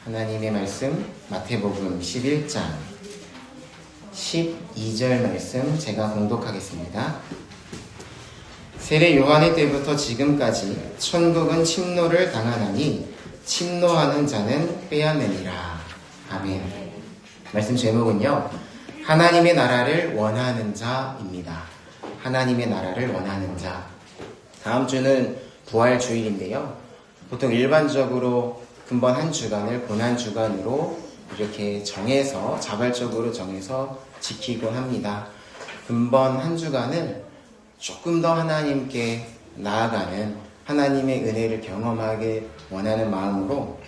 하나님의 말씀 마태복음 11장 12절 말씀 제가 공독하겠습니다. 세례 요한의 때부터 지금까지 천국은 침노를 당하나니 침노하는 자는 빼앗느니라. 아멘. 말씀 제목은요, 하나님의 나라를 원하는 자입니다. 하나님의 나라를 원하는 자. 다음 주는 부활주일인데요, 보통 일반적으로 근본 한 주간을 고난 주간으로 이렇게 정해서 자발적으로 정해서 지키곤 합니다. 근본 한 주간을 조금 더 하나님께 나아가는, 하나님의 은혜를 경험하게 원하는 마음으로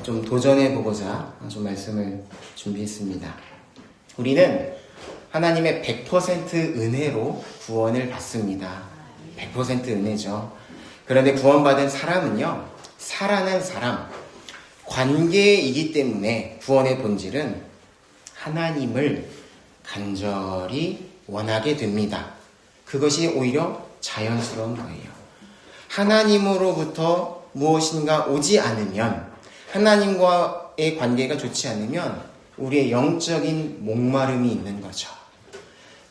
좀 도전해보고자 좀 말씀을 준비했습니다. 우리는 하나님의 100% 은혜로 구원을 받습니다. 100% 은혜죠. 그런데 구원받은 사람은요, 살아난 사람, 관계이기 때문에 구원의 본질은 하나님을 간절히 원하게 됩니다. 그것이 오히려 자연스러운 거예요. 하나님으로부터 무엇인가 오지 않으면, 하나님과의 관계가 좋지 않으면 우리의 영적인 목마름이 있는 거죠.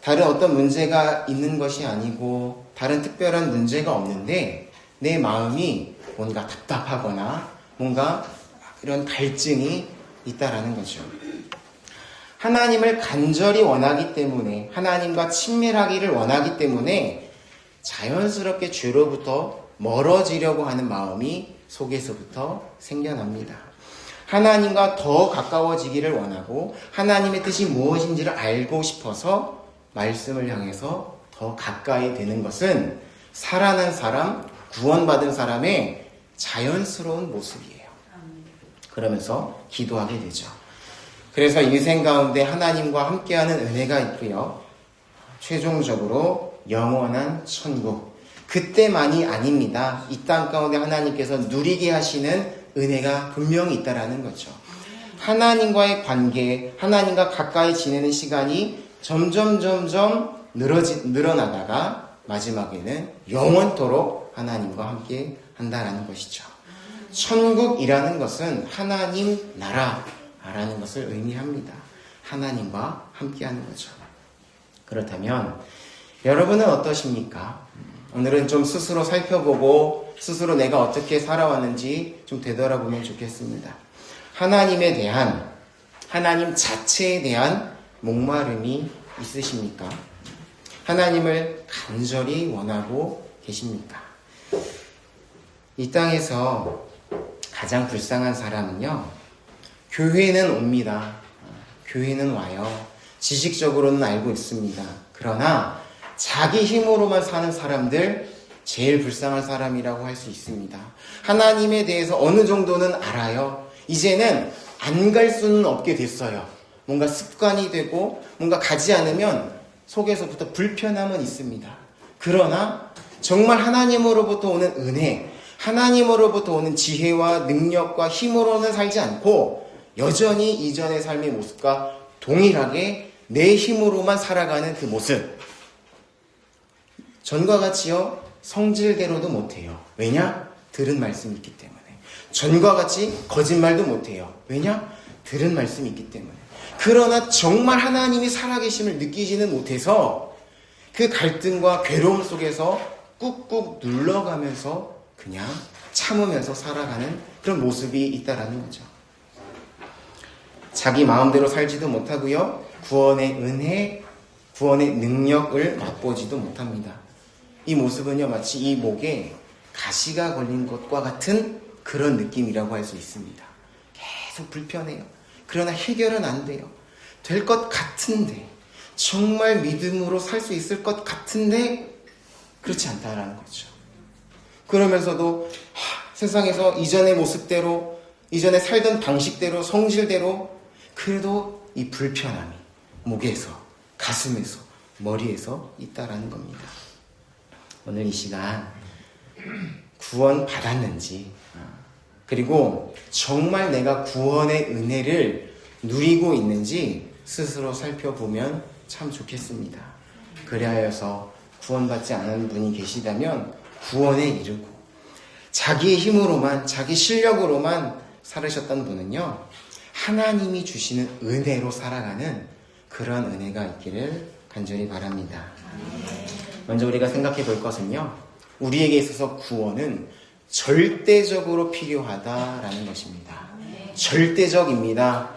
다른 어떤 문제가 있는 것이 아니고 다른 특별한 문제가 없는데 내 마음이 뭔가 답답하거나 뭔가 이런 갈증이 있다라는 거죠. 하나님을 간절히 원하기 때문에, 하나님과 친밀하기를 원하기 때문에 자연스럽게 죄로부터 멀어지려고 하는 마음이 속에서부터 생겨납니다. 하나님과 더 가까워지기를 원하고 하나님의 뜻이 무엇인지를 알고 싶어서 말씀을 향해서 더 가까이 되는 것은 살아난 사람, 구원받은 사람의 자연스러운 모습이에요. 그러면서 기도하게 되죠. 그래서 인생 가운데 하나님과 함께하는 은혜가 있고요, 최종적으로 영원한 천국, 그때만이 아닙니다. 이 땅 가운데 하나님께서 누리게 하시는 은혜가 분명히 있다라는 거죠. 하나님과의 관계, 하나님과 가까이 지내는 시간이 점점 늘어나다가 마지막에는 영원토록 하나님과 함께 한다라는 것이죠. 천국이라는 것은 하나님 나라라는 것을 의미합니다. 하나님과 함께하는 거죠. 그렇다면 여러분은 어떠십니까? 오늘은 좀 스스로 살펴보고 스스로 내가 어떻게 살아왔는지 좀 되돌아보면 좋겠습니다. 하나님에 대한, 하나님 자체에 대한 목마름이 있으십니까? 하나님을 간절히 원하고 계십니까? 이 땅에서 가장 불쌍한 사람은요, 교회는 옵니다. 교회는 와요. 지식적으로는 알고 있습니다. 그러나 자기 힘으로만 사는 사람들, 제일 불쌍한 사람이라고 할 수 있습니다. 하나님에 대해서 어느 정도는 알아요. 이제는 안 갈 수는 없게 됐어요. 뭔가 습관이 되고 뭔가 가지 않으면 속에서부터 불편함은 있습니다. 그러나 정말 하나님으로부터 오는 은혜, 하나님으로부터 오는 지혜와 능력과 힘으로는 살지 않고 여전히 이전의 삶의 모습과 동일하게 내 힘으로만 살아가는 그 모습, 전과 같이요, 성질대로도 못해요. 왜냐? 들은 말씀이 있기 때문에. 전과 같이 거짓말도 못해요. 왜냐? 들은 말씀이 있기 때문에. 그러나 정말 하나님이 살아계심을 느끼지는 못해서 그 갈등과 괴로움 속에서 꾹꾹 눌러가면서 그냥 참으면서 살아가는 그런 모습이 있다라는 거죠. 자기 마음대로 살지도 못하고요, 구원의 은혜, 구원의 능력을 맛보지도 못합니다. 이 모습은요, 마치 이 목에 가시가 걸린 것과 같은 그런 느낌이라고 할 수 있습니다. 계속 불편해요. 그러나 해결은 안 돼요. 될 것 같은데, 정말 믿음으로 살 수 있을 것 같은데 그렇지 않다라는 거죠. 그러면서도 세상에서 이전의 모습대로, 이전에 살던 방식대로, 성질대로, 그래도 이 불편함이 목에서, 가슴에서, 머리에서 있다라는 겁니다. 오늘 이 시간 구원 받았는지, 그리고 정말 내가 구원의 은혜를 누리고 있는지 스스로 살펴보면 참 좋겠습니다. 그리하여서 구원받지 않은 분이 계시다면 구원에 이르고 자기의 힘으로만, 자기 실력으로만 살으셨던 분은요, 하나님이 주시는 은혜로 살아가는 그런 은혜가 있기를 간절히 바랍니다. 먼저 우리가 생각해 볼 것은요, 우리에게 있어서 구원은 절대적으로 필요하다라는 것입니다. 절대적입니다.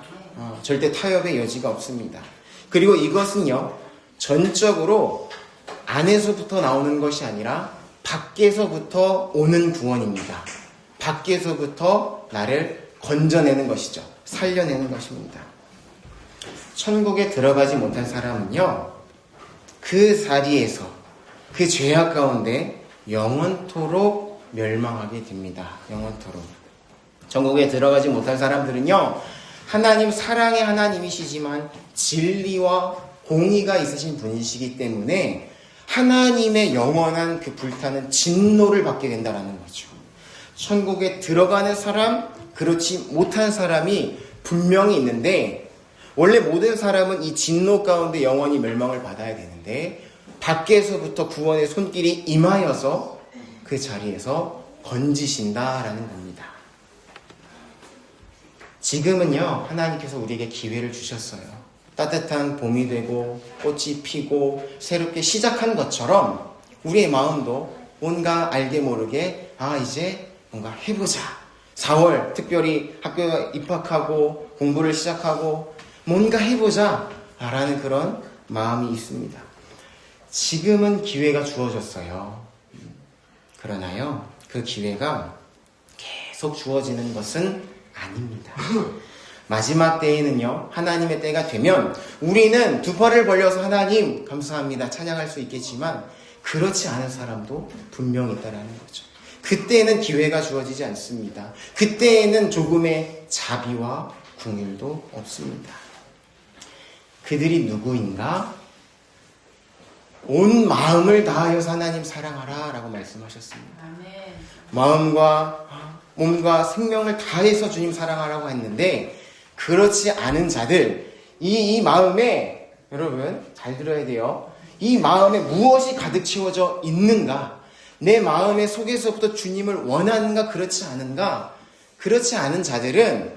절대 타협의 여지가 없습니다. 그리고 이것은요, 전적으로 안에서부터 나오는 것이 아니라 밖에서부터 오는 구원입니다. 밖에서부터 나를 건져내는 것이죠. 살려내는 것입니다. 천국에 들어가지 못한 사람은요, 그 자리에서 그 죄악 가운데 영원토록 멸망하게 됩니다. 영원토록. 천국에 들어가지 못한 사람들은요, 하나님 사랑의 하나님이시지만 진리와 공의가 있으신 분이시기 때문에 하나님의 영원한 그 불타는 진노를 받게 된다는 거죠. 천국에 들어가는 사람, 그렇지 못한 사람이 분명히 있는데, 원래 모든 사람은 이 진노 가운데 영원히 멸망을 받아야 되는데, 밖에서부터 구원의 손길이 임하여서 그 자리에서 건지신다라는 겁니다. 지금은요, 하나님께서 우리에게 기회를 주셨어요. 따뜻한 봄이 되고 꽃이 피고 새롭게 시작한 것처럼 우리의 마음도 뭔가 알게 모르게 이제 뭔가 해보자. 4월 특별히 학교에 입학하고 공부를 시작하고 뭔가 해보자 라는 그런 마음이 있습니다. 지금은 기회가 주어졌어요. 그러나요, 그 기회가 계속 주어지는 것은 아닙니다. 마지막 때에는요, 하나님의 때가 되면 우리는 두 팔을 벌려서 하나님 감사합니다 찬양할 수 있겠지만, 그렇지 않은 사람도 분명히 있다라는 거죠. 그때에는 기회가 주어지지 않습니다. 그때에는 조금의 자비와 긍휼도 없습니다. 그들이 누구인가? 온 마음을 다하여서 하나님 사랑하라 라고 말씀하셨습니다. 아멘. 마음과 몸과 생명을 다해서 주님 사랑하라고 했는데, 그렇지 않은 자들, 이 마음에, 여러분 잘 들어야 돼요. 이 마음에 무엇이 가득 채워져 있는가? 내 마음의 속에서부터 주님을 원하는가, 그렇지 않은가? 그렇지 않은 자들은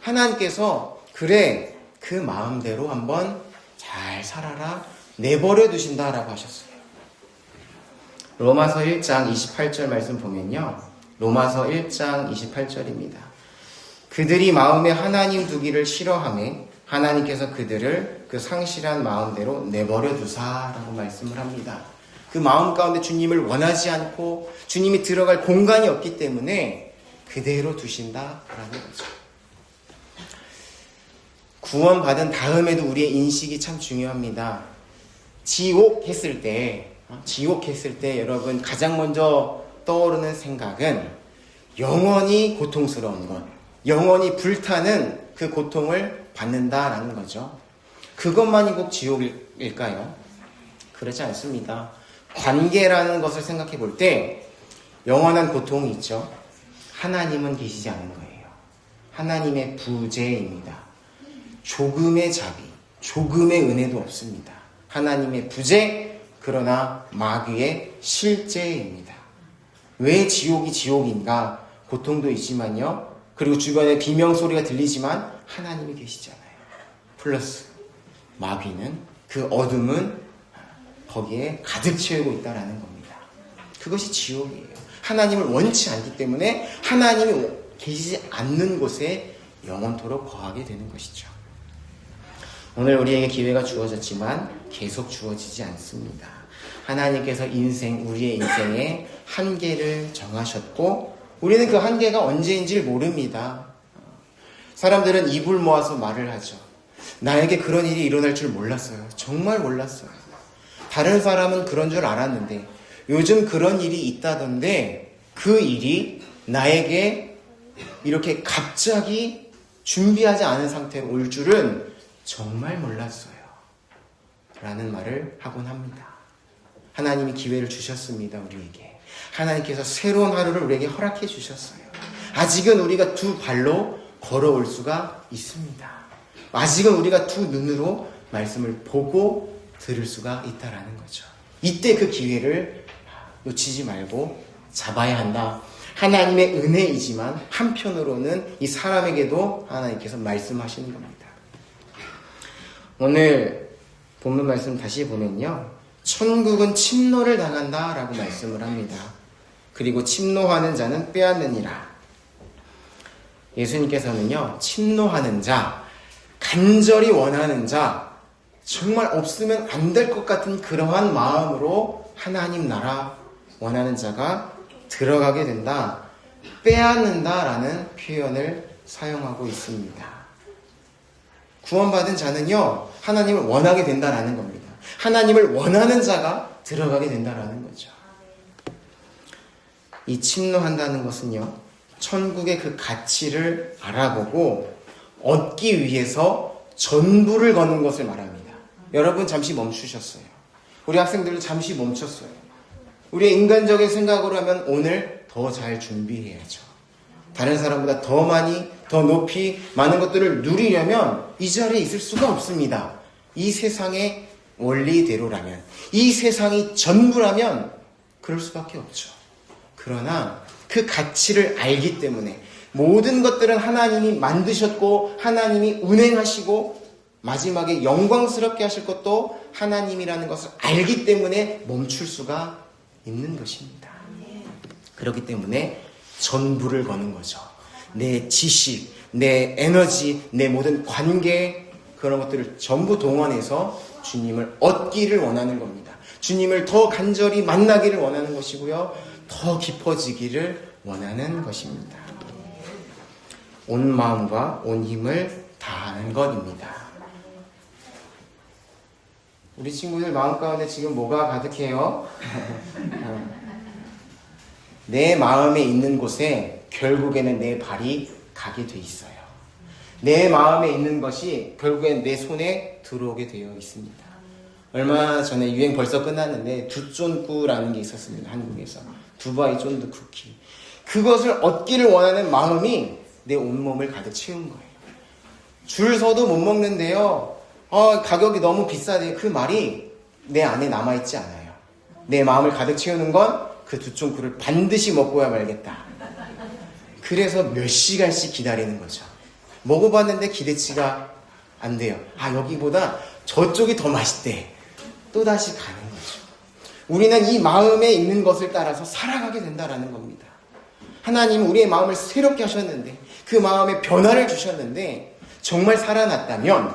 하나님께서 그래, 그 마음대로 한번 잘 살아라 내버려 두신다라고 하셨어요. 로마서 1장 28절 말씀 보면요, 로마서 1장 28절입니다. 그들이 마음에 하나님 두기를 싫어하매 하나님께서 그들을 그 상실한 마음대로 내버려 두사라고 말씀을 합니다. 그 마음 가운데 주님을 원하지 않고 주님이 들어갈 공간이 없기 때문에 그대로 두신다라는 거죠. 구원받은 다음에도 우리의 인식이 참 중요합니다. 지옥 했을 때 여러분 가장 먼저 떠오르는 생각은 영원히 고통스러운 것, 영원히 불타는 그 고통을 받는다라는 거죠. 그것만이 꼭 지옥일까요? 그렇지 않습니다. 관계라는 것을 생각해 볼 때 영원한 고통이 있죠. 하나님은 계시지 않은 거예요. 하나님의 부재입니다. 조금의 자비, 조금의 은혜도 없습니다. 하나님의 부재, 그러나 마귀의 실제입니다. 왜 지옥이 지옥인가? 고통도 있지만요, 그리고 주변에 비명소리가 들리지만 하나님이 계시잖아요. 플러스 마귀는, 그 어둠은 거기에 가득 채우고 있다는 겁니다. 그것이 지옥이에요. 하나님을 원치 않기 때문에 하나님이 계시지 않는 곳에 영원토록 거하게 되는 것이죠. 오늘 우리에게 기회가 주어졌지만 계속 주어지지 않습니다. 하나님께서 우리의 인생에 한계를 정하셨고, 우리는 그 한계가 언제인지 모릅니다. 사람들은 입을 모아서 말을 하죠. 나에게 그런 일이 일어날 줄 몰랐어요. 정말 몰랐어요. 다른 사람은 그런 줄 알았는데 요즘 그런 일이 있다던데, 그 일이 나에게 이렇게 갑자기 준비하지 않은 상태로 올 줄은 정말 몰랐어요 라는 말을 하곤 합니다. 하나님이 기회를 주셨습니다. 우리에게 하나님께서 새로운 하루를 우리에게 허락해 주셨어요. 아직은 우리가 두 발로 걸어올 수가 있습니다. 아직은 우리가 두 눈으로 말씀을 보고 들을 수가 있다라는 거죠. 이때 그 기회를 놓치지 말고 잡아야 한다. 하나님의 은혜이지만 한편으로는 이 사람에게도 하나님께서 말씀하시는 겁니다. 오늘 본문 말씀 다시 보면요. 천국은 침노를 당한다 라고 말씀을 합니다. 그리고 침노하는 자는 빼앗느니라. 예수님께서는요. 침노하는 자, 간절히 원하는 자, 정말 없으면 안 될 것 같은 그러한 마음으로 하나님 나라 원하는 자가 들어가게 된다, 빼앗는다라는 표현을 사용하고 있습니다. 구원받은 자는요, 하나님을 원하게 된다라는 겁니다. 하나님을 원하는 자가 들어가게 된다라는 거죠. 이 침노한다는 것은요, 천국의 그 가치를 알아보고 얻기 위해서 전부를 거는 것을 말합니다. 여러분 잠시 멈추셨어요. 우리 학생들도 잠시 멈췄어요. 우리의 인간적인 생각으로 하면 오늘 더 잘 준비해야죠. 다른 사람보다 더 많이, 더 높이 많은 것들을 누리려면 이 자리에 있을 수가 없습니다. 이 세상의 원리대로라면, 이 세상이 전부라면 그럴 수밖에 없죠. 그러나 그 가치를 알기 때문에 모든 것들은 하나님이 만드셨고 하나님이 운행하시고 마지막에 영광스럽게 하실 것도 하나님이라는 것을 알기 때문에 멈출 수가 있는 것입니다. 그렇기 때문에 전부를 거는 거죠. 내 지식, 내 에너지, 내 모든 관계, 그런 것들을 전부 동원해서 주님을 얻기를 원하는 겁니다. 주님을 더 간절히 만나기를 원하는 것이고요. 더 깊어지기를 원하는 것입니다. 온 마음과 온 힘을 다하는 것입니다. 우리 친구들 마음 가운데 지금 뭐가 가득해요? 내 마음에 있는 곳에 결국에는 내 발이 가게 돼 있어요. 내 마음에 있는 것이 결국엔 내 손에 들어오게 되어 있습니다. 얼마 전에 유행 벌써 끝났는데 두쫀꾸라는 게 있었습니다. 한국에서. 두바이 쫀드 쿠키. 그것을 얻기를 원하는 마음이 내 온몸을 가득 채운 거예요. 줄 서도 못 먹는데요. 가격이 너무 비싸대. 그 말이 내 안에 남아있지 않아요. 내 마음을 가득 채우는 건 그 두쫑꾸를 반드시 먹고야 말겠다. 그래서 몇 시간씩 기다리는 거죠. 먹어봤는데 기대치가 안 돼요. 여기보다 저쪽이 더 맛있대. 또다시 가는 거죠. 우리는 이 마음에 있는 것을 따라서 살아가게 된다라는 겁니다. 하나님은 우리의 마음을 새롭게 하셨는데, 그 마음에 변화를 주셨는데, 정말 살아났다면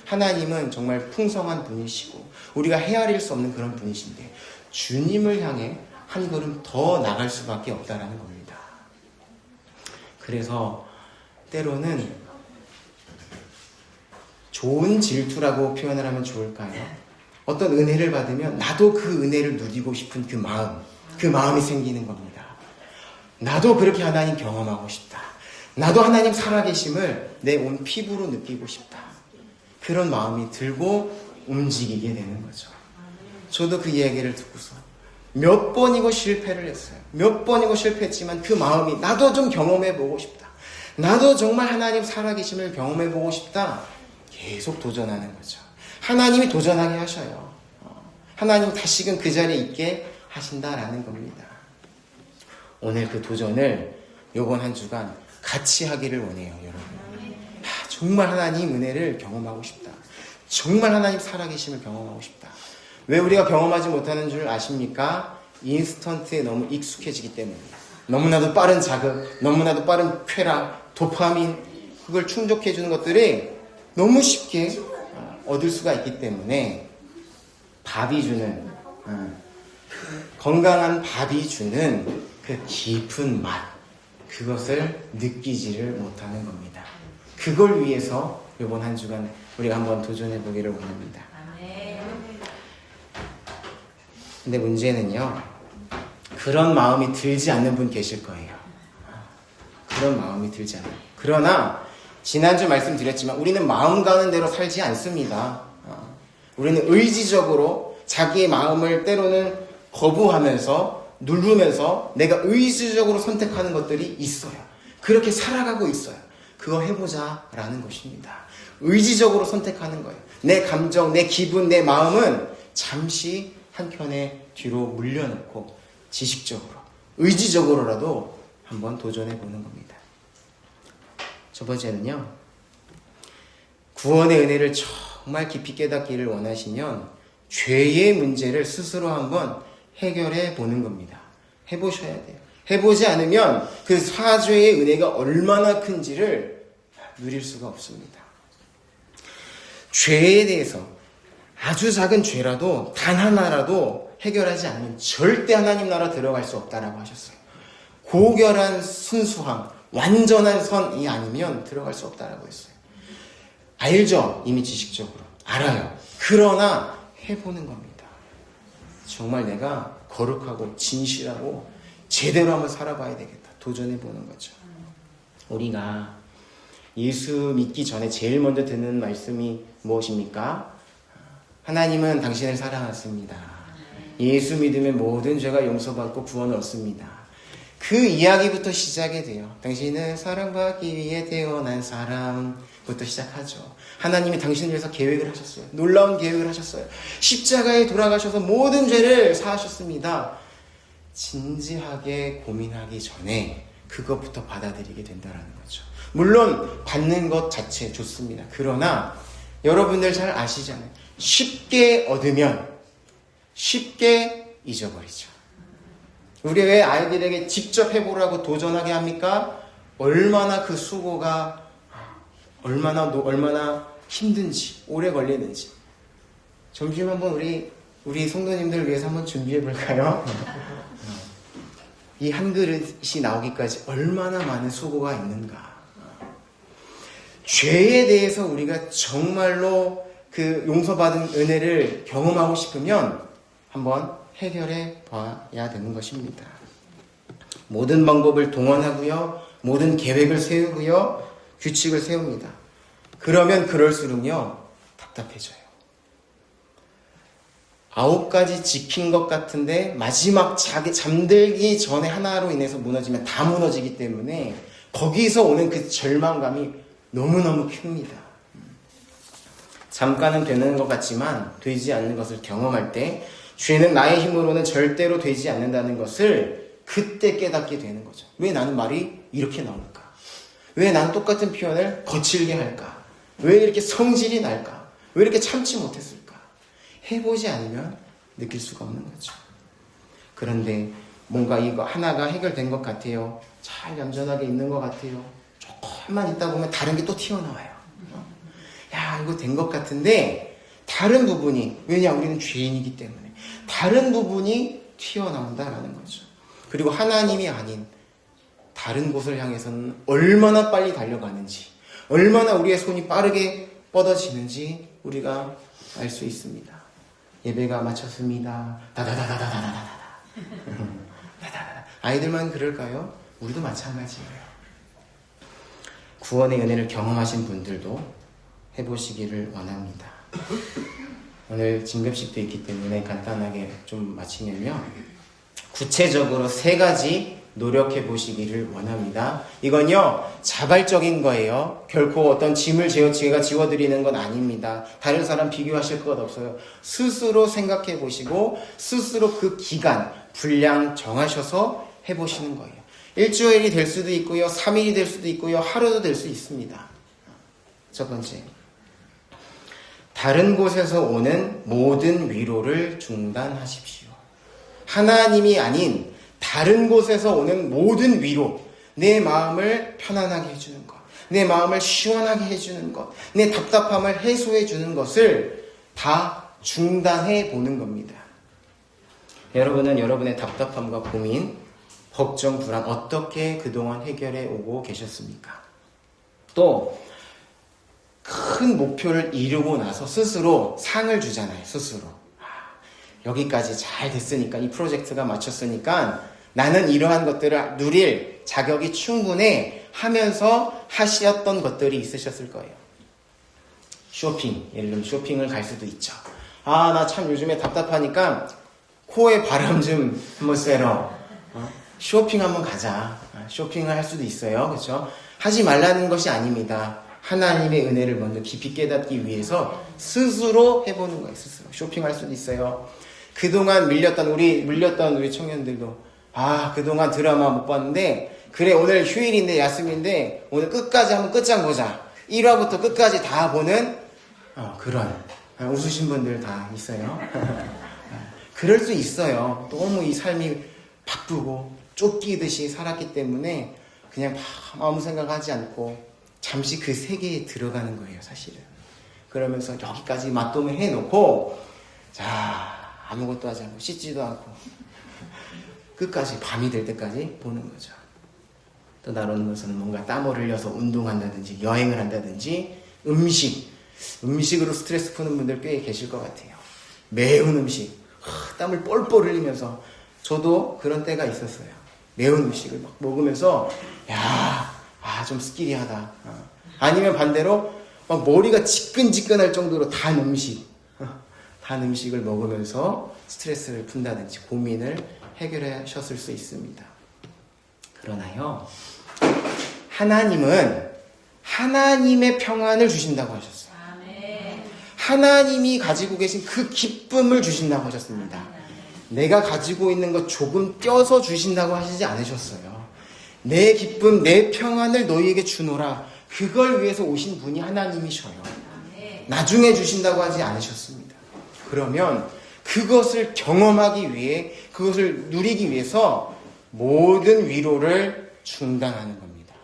하나님은 정말 풍성한 분이시고 우리가 헤아릴 수 없는 그런 분이신데 주님을 향해 한 걸음 더 나갈 수밖에 없다라는 겁니다. 그래서 때로는 좋은 질투라고 표현을 하면 좋을까요? 어떤 은혜를 받으면 나도 그 은혜를 누리고 싶은 그 마음이 생기는 겁니다. 나도 그렇게 하나님 경험하고 싶다. 나도 하나님 살아계심을 내 온 피부로 느끼고 싶다. 그런 마음이 들고 움직이게 되는 거죠. 저도 그 이야기를 듣고서 몇 번이고 실패를 했어요. 몇 번이고 실패했지만 그 마음이 나도 좀 경험해보고 싶다. 나도 정말 하나님 살아계심을 경험해보고 싶다. 계속 도전하는 거죠. 하나님이 도전하게 하셔요. 하나님 다시금 그 자리에 있게 하신다라는 겁니다. 오늘 그 도전을 이번 한 주간 같이 하기를 원해요, 여러분. 정말 하나님 은혜를 경험하고 싶다. 정말 하나님 살아계심을 경험하고 싶다. 왜 우리가 경험하지 못하는 줄 아십니까? 인스턴트에 너무 익숙해지기 때문입니다. 너무나도 빠른 자극, 너무나도 빠른 쾌락, 도파민, 그걸 충족해주는 것들이 너무 쉽게 얻을 수가 있기 때문에 밥이 주는, 건강한 밥이 주는 그 깊은 맛, 그것을 느끼지를 못하는 겁니다. 그걸 위해서 이번 한 주간 우리가 한번 도전해 보기를 원합니다. 근데 문제는요, 그런 마음이 들지 않는 분 계실 거예요. 그런 마음이 들지 않아요. 그러나 지난주 말씀드렸지만 우리는 마음 가는 대로 살지 않습니다. 우리는 의지적으로 자기의 마음을 때로는 거부하면서 누르면서 내가 의지적으로 선택하는 것들이 있어요. 그렇게 살아가고 있어요. 그거 해보자 라는 것입니다. 의지적으로 선택하는 거예요. 내 감정, 내 기분, 내 마음은 잠시 한켠에 뒤로 물려놓고 지식적으로, 의지적으로라도 한번 도전해 보는 겁니다. 첫 번째는요, 구원의 은혜를 정말 깊이 깨닫기를 원하시면 죄의 문제를 스스로 한번 해결해 보는 겁니다. 해보셔야 돼요. 해보지 않으면 그 사죄의 은혜가 얼마나 큰지를 누릴 수가 없습니다. 죄에 대해서 아주 작은 죄라도 단 하나라도 해결하지 않으면 절대 하나님 나라 들어갈 수 없다라고 하셨어요. 고결한 순수함, 완전한 선이 아니면 들어갈 수 없다라고 했어요. 알죠? 이미 지식적으로. 알아요. 그러나 해보는 겁니다. 정말 내가 거룩하고 진실하고 제대로 한번 살아봐야 되겠다. 도전해보는 거죠. 우리가 예수 믿기 전에 제일 먼저 듣는 말씀이 무엇입니까? 하나님은 당신을 사랑하십니다. 예수 믿으면 모든 죄가 용서받고 구원을 얻습니다. 그 이야기부터 시작이 돼요. 당신은 사랑받기 위해 태어난 사람부터 시작하죠. 하나님이 당신을 위해서 계획을 하셨어요. 놀라운 계획을 하셨어요. 십자가에 돌아가셔서 모든 죄를 사하셨습니다. 진지하게 고민하기 전에 그것부터 받아들이게 된다는 거죠. 물론 받는 것 자체 좋습니다. 그러나 여러분들 잘 아시잖아요. 쉽게 얻으면 쉽게 잊어버리죠. 우리 왜 아이들에게 직접 해보라고 도전하게 합니까? 얼마나 그 수고가 얼마나 힘든지, 오래 걸리는지. 점심 한번 우리 성도님들을 위해서 한번 준비해 볼까요? 이 한 그릇이 나오기까지 얼마나 많은 수고가 있는가. 죄에 대해서 우리가 정말로 그 용서받은 은혜를 경험하고 싶으면 한번 해결해 봐야 되는 것입니다. 모든 방법을 동원하고요. 모든 계획을 세우고요. 규칙을 세웁니다. 그러면 그럴수록요. 답답해져요. 9가지 지킨 것 같은데 마지막 잠들기 전에 하나로 인해서 무너지면 다 무너지기 때문에 거기서 오는 그 절망감이 너무너무 큽니다. 잠깐은 되는 것 같지만 되지 않는 것을 경험할 때 죄는 나의 힘으로는 절대로 되지 않는다는 것을 그때 깨닫게 되는 거죠. 왜 나는 말이 이렇게 나올까? 왜 나는 똑같은 표현을 거칠게 할까? 왜 이렇게 성질이 날까? 왜 이렇게 참지 못했을까? 해보지 않으면 느낄 수가 없는 거죠. 그런데 뭔가 이거 하나가 해결된 것 같아요. 잘 얌전하게 있는 것 같아요. 조금만 있다 보면 다른 게 또 튀어나와요. 야, 이거 된 것 같은데 다른 부분이, 왜냐 우리는 죄인이기 때문에 다른 부분이 튀어나온다라는 거죠. 그리고 하나님이 아닌 다른 곳을 향해서는 얼마나 빨리 달려가는지, 얼마나 우리의 손이 빠르게 뻗어지는지 우리가 알 수 있습니다. 예배가 마쳤습니다. 다다다다다다다다. 아이들만 그럴까요? 우리도 마찬가지예요. 구원의 은혜를 경험하신 분들도 해보시기를 원합니다. 오늘 진급식도 있기 때문에 간단하게 좀 마치면요. 구체적으로 3가지 노력해 보시기를 원합니다. 이건요, 자발적인 거예요. 결코 어떤 짐을 제가 지워드리는 건 아닙니다. 다른 사람 비교하실 것 없어요. 스스로 생각해 보시고, 스스로 그 기간, 분량 정하셔서 해보시는 거예요. 일주일이 될 수도 있고요, 3일이 될 수도 있고요, 하루도 될 수 있습니다. 첫 번째. 다른 곳에서 오는 모든 위로를 중단하십시오. 하나님이 아닌 다른 곳에서 오는 모든 위로, 내 마음을 편안하게 해주는 것, 내 마음을 시원하게 해주는 것, 내 답답함을 해소해 주는 것을 다 중단해 보는 겁니다. 여러분은 여러분의 답답함과 고민, 걱정, 불안 어떻게 그동안 해결해 오고 계셨습니까? 또 큰 목표를 이루고 나서 스스로 상을 주잖아요. 스스로. 여기까지 잘 됐으니까, 이 프로젝트가 마쳤으니까 나는 이러한 것들을 누릴 자격이 충분해 하면서 하셨던 것들이 있으셨을 거예요. 쇼핑, 예를 들면 쇼핑을 갈 수도 있죠. 나 참 요즘에 답답하니까 코에 바람 좀 한번 쐬러 쇼핑 한번 가자. 쇼핑을 할 수도 있어요. 그렇죠? 하지 말라는 것이 아닙니다. 하나님의 은혜를 먼저 깊이 깨닫기 위해서 스스로 해보는 거예요. 스스로 쇼핑할 수도 있어요. 그동안 물렸던 우리 청년들도 그동안 드라마 못 봤는데 그래 오늘 휴일인데 야습인데 오늘 끝까지 한번 끝장 보자. 1화부터 끝까지 다 보는 그런 웃으신 분들 다 있어요. 그럴 수 있어요. 너무 이 삶이 바쁘고 쫓기듯이 살았기 때문에 그냥 아무 생각하지 않고 잠시 그 세계에 들어가는 거예요, 사실은. 그러면서 여기까지 맞동을 해놓고 자 아무것도 하지 않고 씻지도 않고 끝까지 밤이 될 때까지 보는 거죠. 또 다른 것은 뭔가 땀을 흘려서 운동한다든지 여행을 한다든지 음식으로 스트레스 푸는 분들 꽤 계실 것 같아요. 매운 음식 땀을 뻘뻘 흘리면서 저도 그런 때가 있었어요. 매운 음식을 막 먹으면서 좀 스키리하다. 아니면 반대로 막 머리가 지끈지끈할 정도로 단 음식을 먹으면서 스트레스를 푼다든지 고민을 해결하셨을 수 있습니다. 그러나요, 하나님은 하나님의 평안을 주신다고 하셨어요. 하나님이 가지고 계신 그 기쁨을 주신다고 하셨습니다. 내가 가지고 있는 것 조금 떼어서 주신다고 하시지 않으셨어요. 내 기쁨, 내 평안을 너희에게 주노라. 그걸 위해서 오신 분이 하나님이셔요. 나중에 주신다고 하지 않으셨습니다. 그러면 그것을 경험하기 위해, 그것을 누리기 위해서 모든 위로를 중단하는 겁니다.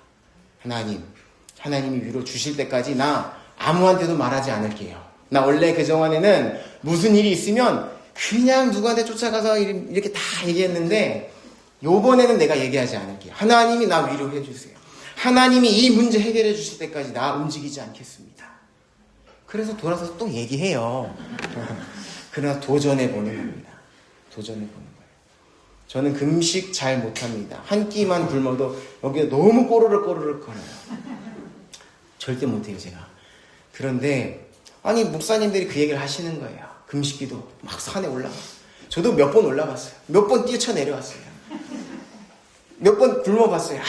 하나님이 위로 주실 때까지 나 아무한테도 말하지 않을게요. 나 원래 그동안에는 무슨 일이 있으면 그냥 누구한테 쫓아가서 이렇게 다 얘기했는데 요번에는 내가 얘기하지 않을게요. 하나님이 나 위로해 주세요. 하나님이 이 문제 해결해 주실 때까지 나 움직이지 않겠습니다. 그래서 돌아서서 또 얘기해요. 그러나 도전해 보는 겁니다. 도전해 보는 거예요. 저는 금식 잘 못합니다. 한 끼만 굶어도 여기가 너무 꼬르륵 거려요. 절대 못해요, 제가. 그런데 아니 목사님들이 그 얘기를 하시는 거예요. 금식기도 막 산에 올라가. 저도 몇 번 올라갔어요. 몇 번 뛰쳐내려왔어요. 몇 번 굶어봤어요.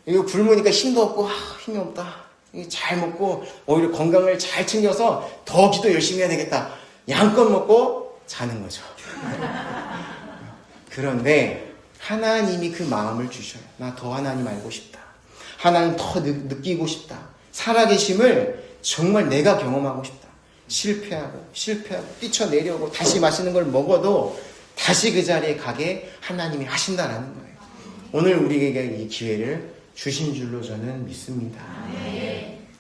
이거 굶으니까 힘도 없고 힘이 없다. 잘 먹고 오히려 건강을 잘 챙겨서 더 기도 열심히 해야 되겠다. 양껏 먹고 자는 거죠. 그런데 하나님이 그 마음을 주셔요. 나 더 하나님 알고 싶다. 하나님 더 느끼고 싶다. 살아계심을 정말 내가 경험하고 싶다. 실패하고 뛰쳐내려고 다시 맛있는 걸 먹어도 다시 그 자리에 가게 하나님이 하신다라는 거예요. 오늘 우리에게 이 기회를 주신 줄로 저는 믿습니다.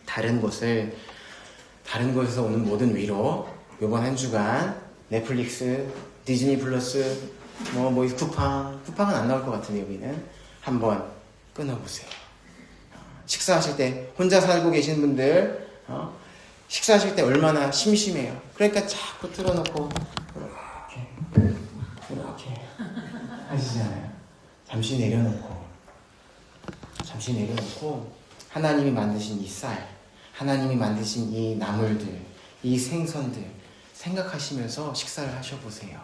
다른 곳에서 오는 모든 위로 이번 한 주간 넷플릭스, 디즈니 플러스, 쿠팡은 안 나올 것 같은데 여기는 한번 끊어보세요. 식사하실 때 혼자 살고 계신 분들 식사하실 때 얼마나 심심해요. 그러니까 자꾸 틀어놓고 이렇게 하시잖아요. 잠시 내려놓고 하나님이 만드신 이 쌀, 하나님이 만드신 이 나물들, 이 생선들 생각하시면서 식사를 하셔보세요.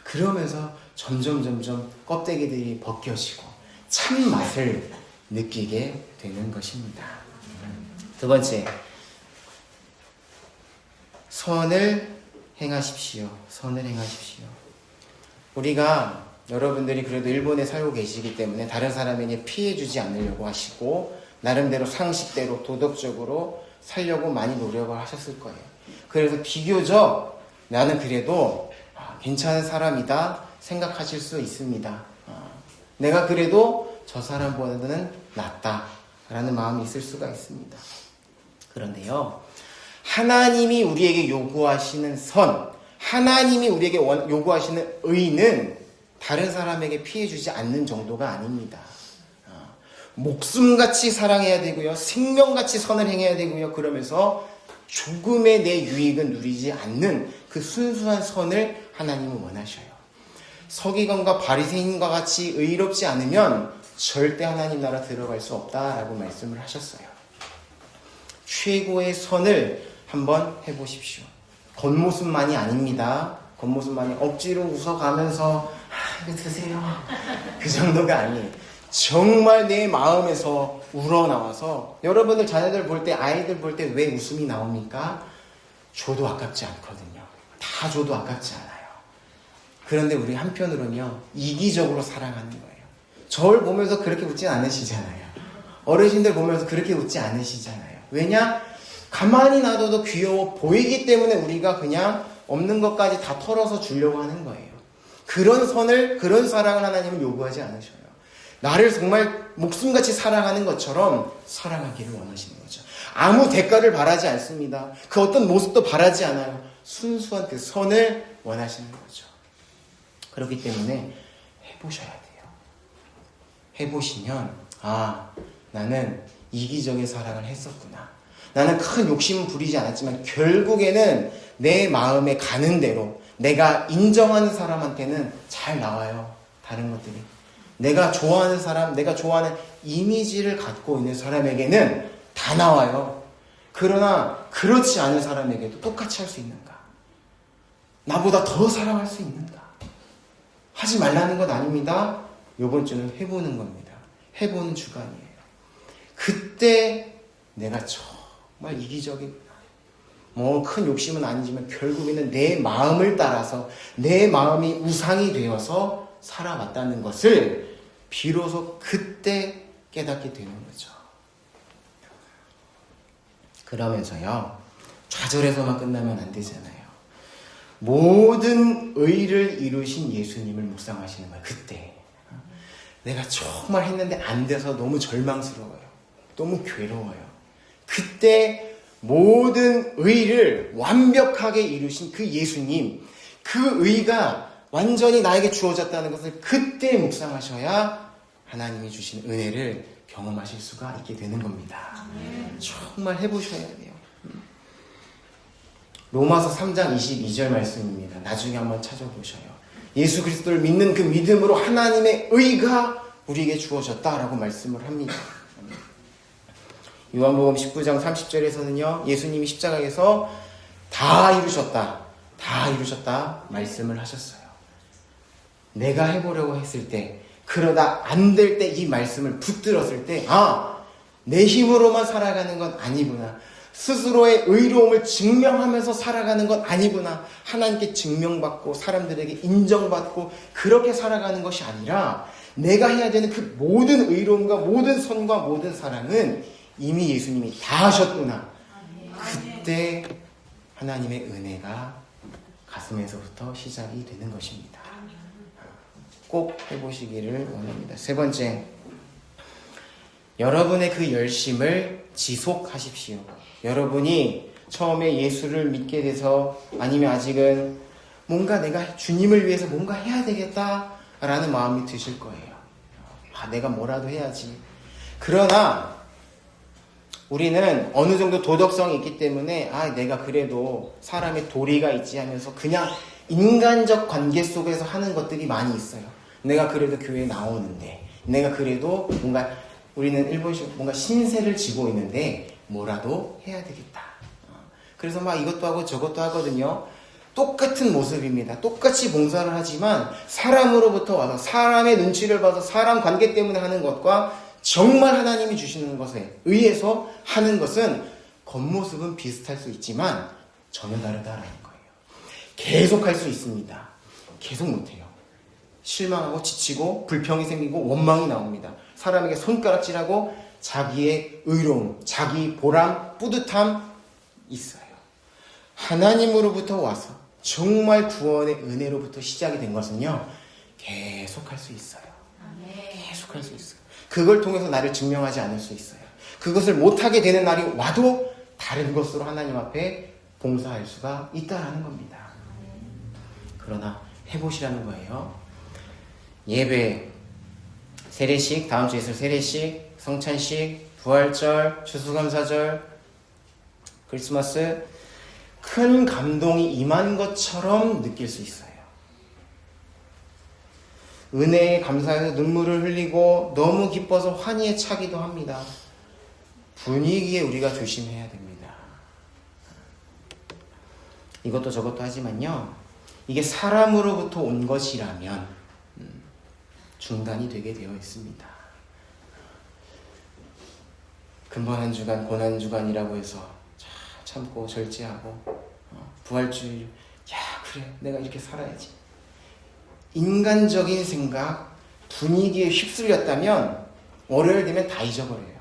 그러면서 점점 껍데기들이 벗겨지고 참맛을 느끼게 되는 것입니다. 두 번째, 선을 행하십시오. 우리가 여러분들이 그래도 일본에 살고 계시기 때문에 다른 사람에게 피해 주지 않으려고 하시고 나름대로 상식대로 도덕적으로 살려고 많이 노력을 하셨을 거예요. 그래서 비교적 나는 그래도 괜찮은 사람이다 생각하실 수 있습니다. 내가 그래도 저 사람보다는 낫다라는 마음이 있을 수가 있습니다. 그런데요, 하나님이 우리에게 요구하시는 선, 하나님이 우리에게 요구하시는 의는 다른 사람에게 피해 주지 않는 정도가 아닙니다. 목숨같이 사랑해야 되고요, 생명같이 선을 행해야 되고요, 그러면서 조금의 내 유익은 누리지 않는 그 순수한 선을 하나님은 원하셔요. 서기관과 바리새인과 같이 의롭지 않으면 절대 하나님 나라 들어갈 수 없다라고 말씀을 하셨어요. 최고의 선을 한번 해보십시오. 겉모습만이 아닙니다. 겉모습만이 억지로 웃어가면서 이거 드세요. 그 정도가 아니에요. 정말 내 마음에서 우러나와서 여러분들 자녀들 볼 때, 아이들 볼 때 왜 웃음이 나옵니까? 줘도 아깝지 않거든요. 다 줘도 아깝지 않아요. 그런데 우리 한편으로는요, 이기적으로 사랑하는 거예요. 저를 보면서 그렇게 웃지 않으시잖아요. 어르신들 보면서 그렇게 웃지 않으시잖아요. 왜냐? 가만히 놔둬도 귀여워 보이기 때문에 우리가 그냥 없는 것까지 다 털어서 주려고 하는 거예요. 그런 선을, 그런 사랑을 하나님은 요구하지 않으셔요. 나를 정말 목숨같이 사랑하는 것처럼 사랑하기를 원하시는 거죠. 아무 대가를 바라지 않습니다. 그 어떤 모습도 바라지 않아요. 순수한 그 선을 원하시는 거죠. 그렇기 때문에 해보셔야 돼요. 해보시면 나는 이기적인 사랑을 했었구나. 나는 큰 욕심은 부리지 않았지만 결국에는 내 마음에 가는 대로 내가 인정하는 사람한테는 잘 나와요. 다른 것들이. 내가 좋아하는 사람, 내가 좋아하는 이미지를 갖고 있는 사람에게는 다 나와요. 그러나 그렇지 않은 사람에게도 똑같이 할 수 있는가? 나보다 더 사랑할 수 있는가? 하지 말라는 건 아닙니다. 이번 주는 해보는 겁니다. 해보는 주간이에요. 그때 내가 정말 이기적인 큰 욕심은 아니지만 결국에는 내 마음을 따라서 내 마음이 우상이 되어서 살아왔다는 것을 비로소 그때 깨닫게 되는 거죠. 그러면서요, 좌절해서만 끝나면 안 되잖아요. 모든 의를 이루신 예수님을 묵상하시는 거예요. 그때 내가 정말 했는데 안 돼서 너무 절망스러워요. 너무 괴로워요. 그때 모든 의를 완벽하게 이루신 그 예수님, 그 의가 완전히 나에게 주어졌다는 것을 그때 묵상하셔야 하나님이 주신 은혜를 경험하실 수가 있게 되는 겁니다. 정말 해보셔야 돼요. 로마서 3장 22절 말씀입니다. 나중에 한번 찾아보셔요. 예수 그리스도를 믿는 그 믿음으로 하나님의 의가 우리에게 주어졌다라고 말씀을 합니다. 요한복음 19장 30절에서는요. 예수님이 십자가에서 다 이루셨다 말씀을 하셨어요. 내가 해보려고 했을 때, 그러다 안 될 때 이 말씀을 붙들었을 때 내 힘으로만 살아가는 건 아니구나. 스스로의 의로움을 증명하면서 살아가는 건 아니구나. 하나님께 증명받고 사람들에게 인정받고 그렇게 살아가는 것이 아니라 내가 해야 되는 그 모든 의로움과 모든 선과 모든 사랑은 이미 예수님이 다 하셨구나. 그때 하나님의 은혜가 가슴에서부터 시작이 되는 것입니다. 꼭 해보시기를 원합니다. 세 번째, 여러분의 그 열심을 지속하십시오. 여러분이 처음에 예수를 믿게 돼서 아니면 아직은 뭔가 내가 주님을 위해서 뭔가 해야 되겠다라는 마음이 드실 거예요. 내가 뭐라도 해야지. 그러나 우리는 어느 정도 도덕성이 있기 때문에 내가 그래도 사람의 도리가 있지 하면서 그냥 인간적 관계 속에서 하는 것들이 많이 있어요. 내가 그래도 교회에 나오는데, 내가 그래도 뭔가 우리는 일본식 뭔가 신세를 지고 있는데 뭐라도 해야 되겠다. 그래서 막 이것도 하고 저것도 하거든요. 똑같은 모습입니다. 똑같이 봉사를 하지만 사람으로부터 와서 사람의 눈치를 봐서 사람 관계 때문에 하는 것과 정말 하나님이 주시는 것에 의해서 하는 것은 겉모습은 비슷할 수 있지만 전혀 다르다라는 거예요. 계속 할 수 있습니다. 계속 못해요. 실망하고 지치고 불평이 생기고 원망이 나옵니다. 사람에게 손가락질하고 자기의 의로움, 자기 보람, 뿌듯함 있어요. 하나님으로부터 와서 정말 구원의 은혜로부터 시작이 된 것은요, 계속 할 수 있어요. 계속 할 수 있어요. 그걸 통해서 나를 증명하지 않을 수 있어요. 그것을 못하게 되는 날이 와도 다른 것으로 하나님 앞에 봉사할 수가 있다라는 겁니다. 그러나 해보시라는 거예요. 예배, 세례식, 다음 주에 있을 세례식, 성찬식, 부활절, 추수감사절, 크리스마스, 큰 감동이 임한 것처럼 느낄 수 있어요. 은혜에 감사해서 눈물을 흘리고 너무 기뻐서 환희에 차기도 합니다. 분위기에 우리가 조심해야 됩니다. 이것도 저것도 하지만요, 이게 사람으로부터 온 것이라면 중단이 되게 되어 있습니다. 근본 한 주간, 고난 주간이라고 해서 참고 절제하고 부활주일, 그래 내가 이렇게 살아야지. 인간적인 생각, 분위기에 휩쓸렸다면 월요일 되면 다 잊어버려요.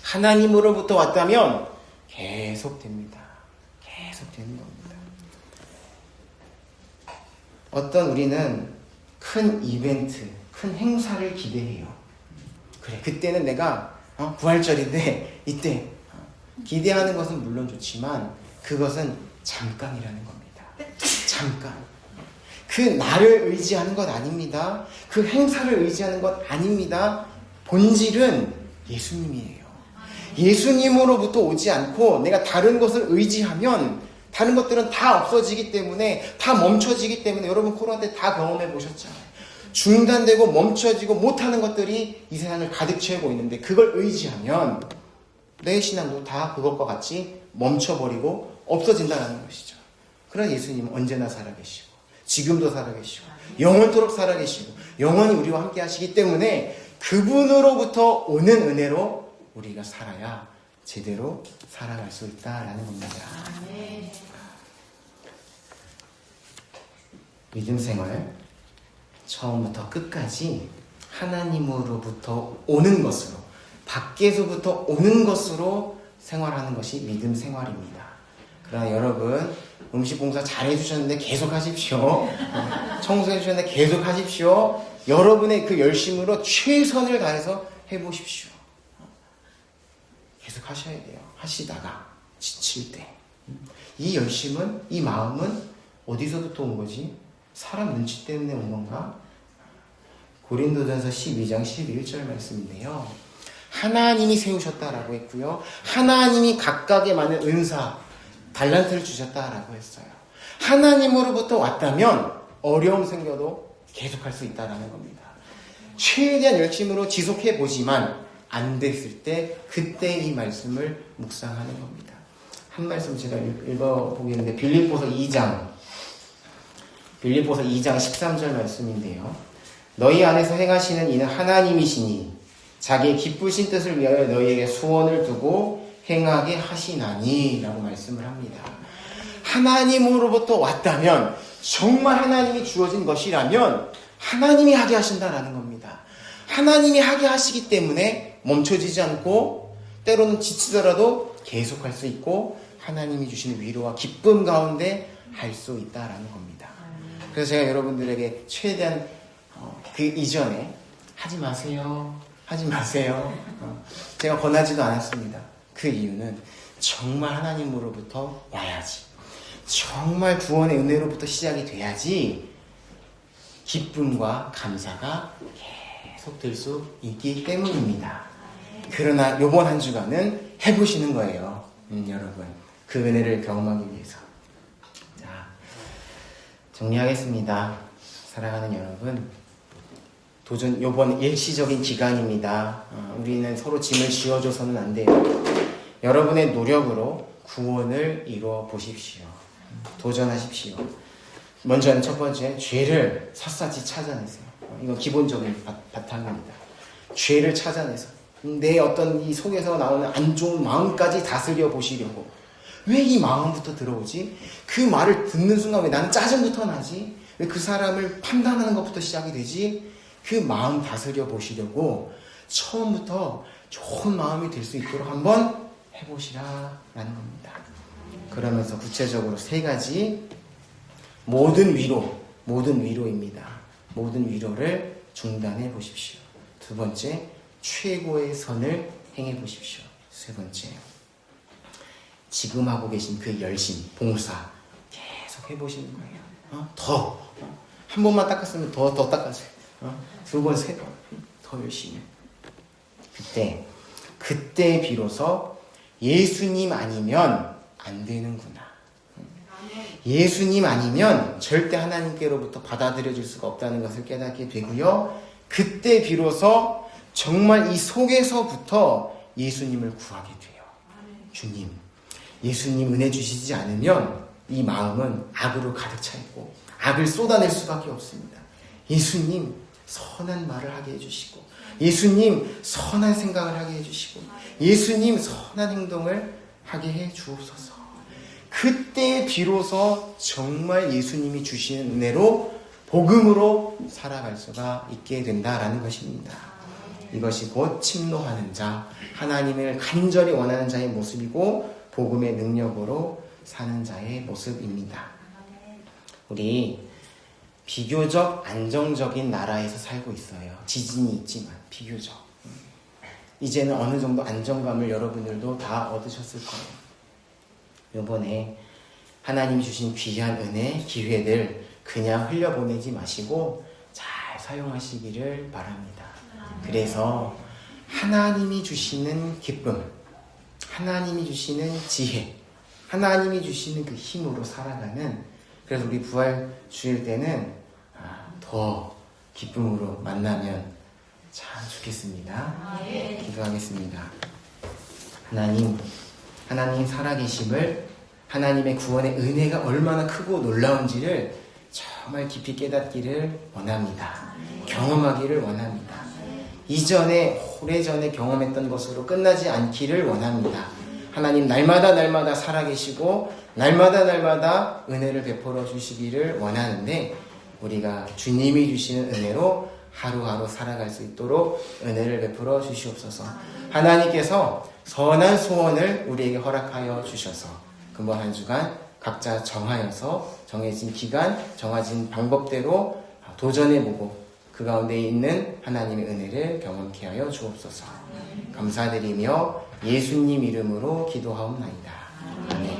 하나님으로부터 왔다면 계속 됩니다. 계속 되는 겁니다. 어떤 우리는 큰 이벤트, 큰 행사를 기대해요. 그래, 그때는 내가 부활절인데 이때 기대하는 것은 물론 좋지만 그것은 잠깐이라는 겁니다. 잠깐. 그 날을 의지하는 것 아닙니다. 그 행사를 의지하는 것 아닙니다. 본질은 예수님이에요. 예수님으로부터 오지 않고 내가 다른 것을 의지하면 다른 것들은 다 없어지기 때문에, 다 멈춰지기 때문에, 여러분 코로나 때 다 경험해 보셨잖아요. 중단되고 멈춰지고 못하는 것들이 이 세상을 가득 채우고 있는데 그걸 의지하면 내 신앙도 다 그것과 같이 멈춰버리고 없어진다는 것이죠. 그러나 예수님은 언제나 살아계시고 지금도 살아계시고 영원토록 살아계시고 영원히 우리와 함께 하시기 때문에 그분으로부터 오는 은혜로 우리가 살아야 제대로 살아갈 수 있다라는 겁니다. 믿음 생활 처음부터 끝까지 하나님으로부터 오는 것으로, 밖에서부터 오는 것으로 생활하는 것이 믿음 생활입니다. 그러나 여러분 음식 봉사 잘 해주셨는데 계속 하십시오. 청소해 주셨는데 계속 하십시오. 여러분의 그 열심으로 최선을 다해서 해보십시오. 계속 하셔야 돼요. 하시다가 지칠 때. 이 열심은, 이 마음은 어디서부터 온 거지? 사람 눈치 때문에 온 건가? 고린도전서 12장 11절 말씀인데요. 하나님이 세우셨다라고 했고요. 하나님이 각각에 맞는 은사, 달란트를 주셨다라고 했어요. 하나님으로부터 왔다면 어려움 생겨도 계속할 수 있다라는 겁니다. 최대한 열심으로 지속해 보지만 안 됐을 때 그때 이 말씀을 묵상하는 겁니다. 한 말씀 제가 읽어보겠는데 빌립보서 2장 13절 말씀인데요. 너희 안에서 행하시는 이는 하나님이시니 자기의 기쁘신 뜻을 위하여 너희에게 소원을 두고 행하게 하시나니 라고 말씀을 합니다. 하나님으로부터 왔다면, 정말 하나님이 주어진 것이라면 하나님이 하게 하신다라는 겁니다. 하나님이 하게 하시기 때문에 멈춰지지 않고 때로는 지치더라도 계속할 수 있고 하나님이 주시는 위로와 기쁨 가운데 할 수 있다라는 겁니다. 그래서 제가 여러분들에게 최대한 그 이전에 하지 마세요. 제가 권하지도 않았습니다. 그 이유는 정말 하나님으로부터 와야지, 정말 구원의 은혜로부터 시작이 돼야지 기쁨과 감사가 계속 될 수 있기 때문입니다. 그러나 이번 한 주간은 해보시는 거예요. 여러분, 그 은혜를 경험하기 위해서. 자, 정리하겠습니다. 사랑하는 여러분, 도전 이번 일시적인 기간입니다. 우리는 서로 짐을 지어줘서는 안 돼요. 여러분의 노력으로 구원을 이루어 보십시오. 도전하십시오. 먼저는 첫 번째, 죄를 샅샅이 찾아내세요. 이건 기본적인 바탕입니다. 죄를 찾아내서 내 어떤 이 속에서 나오는 안 좋은 마음까지 다스려 보시려고. 왜 이 마음부터 들어오지? 그 말을 듣는 순간 왜 나는 짜증부터 나지? 왜 그 사람을 판단하는 것부터 시작이 되지? 그 마음 다스려 보시려고 처음부터 좋은 마음이 될 수 있도록 한번 해보시라라는 겁니다. 그러면서 구체적으로 3가지 모든 위로입니다. 모든 위로를 중단해 보십시오. 2번째, 최고의 선을 행해 보십시오. 3번째, 지금 하고 계신 그 열심, 봉사 계속 해보시는 거예요. 한 번만 닦았으면 더 닦아주세요. 2번, 3번 더 열심히. 그때 비로소 예수님 아니면 안 되는구나. 예수님 아니면 절대 하나님께로부터 받아들여질 수가 없다는 것을 깨닫게 되고요. 그때 비로소 정말 이 속에서부터 예수님을 구하게 돼요. 주님, 예수님 은혜 주시지 않으면 이 마음은 악으로 가득 차 있고 악을 쏟아낼 수밖에 없습니다. 예수님, 선한 말을 하게 해주시고, 예수님, 선한 생각을 하게 해주시고, 예수님, 선한 행동을 하게 해 주옵소서. 그때 비로소 정말 예수님이 주시는 은혜로 복음으로 살아갈 수가 있게 된다라는 것입니다. 이것이 곧 침노하는 자, 하나님을 간절히 원하는 자의 모습이고 복음의 능력으로 사는 자의 모습입니다. 우리 비교적 안정적인 나라에서 살고 있어요. 지진이 있지만 비교적. 이제는 어느 정도 안정감을 여러분들도 다 얻으셨을 거예요. 이번에 하나님이 주신 귀한 은혜, 기회들 그냥 흘려보내지 마시고 잘 사용하시기를 바랍니다. 그래서 하나님이 주시는 기쁨, 하나님이 주시는 지혜, 하나님이 주시는 그 힘으로 살아가는, 그래서 우리 부활 주일 때는 더 기쁨으로 만나면 참 좋겠습니다. 기도하겠습니다. 하나님 살아계심을, 하나님의 구원의 은혜가 얼마나 크고 놀라운지를 정말 깊이 깨닫기를 원합니다. 경험하기를 원합니다. 이전에 오래전에 경험했던 것으로 끝나지 않기를 원합니다. 하나님 날마다 살아계시고 날마다 은혜를 베풀어 주시기를 원하는데, 우리가 주님이 주시는 은혜로 하루하루 살아갈 수 있도록 은혜를 베풀어 주시옵소서. 하나님께서 선한 소원을 우리에게 허락하여 주셔서 금번 한 주간 각자 정하여서 정해진 기간, 정해진 방법대로 도전해보고 그 가운데 있는 하나님의 은혜를 경험케 하여 주옵소서. 감사드리며 예수님 이름으로 기도하옵나이다. 아멘.